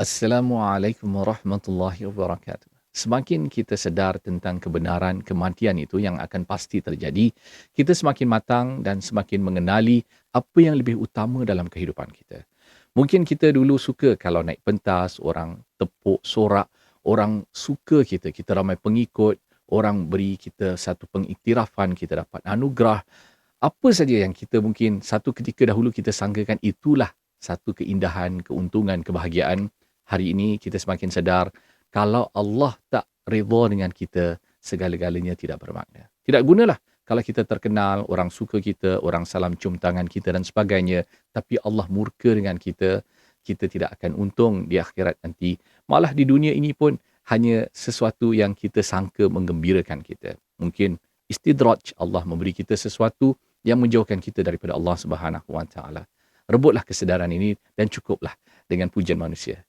Assalamualaikum warahmatullahi wabarakatuh. Semakin kita sedar tentang kebenaran kematian itu yang akan pasti terjadi, kita semakin matang dan semakin mengenali apa yang lebih utama dalam kehidupan kita. Mungkin kita dulu suka kalau naik pentas, orang tepuk sorak, orang suka kita, kita ramai pengikut, orang beri kita satu pengiktirafan, kita dapat anugerah. Apa saja yang kita mungkin satu ketika dahulu kita sangkakan itulah satu keindahan, keuntungan, kebahagiaan. Hari ini kita semakin sedar kalau Allah tak redha dengan kita, segala-galanya tidak bermakna. Tidak gunalah kalau kita terkenal, orang suka kita, orang salam cium tangan kita dan sebagainya, tapi Allah murka dengan kita, kita tidak akan untung di akhirat nanti. Malah di dunia ini pun hanya sesuatu yang kita sangka menggembirakan kita. Mungkin istidraj, Allah memberi kita sesuatu yang menjauhkan kita daripada Allah Subhanahu Wa Taala. Rebutlah kesedaran ini dan cukuplah dengan pujian manusia.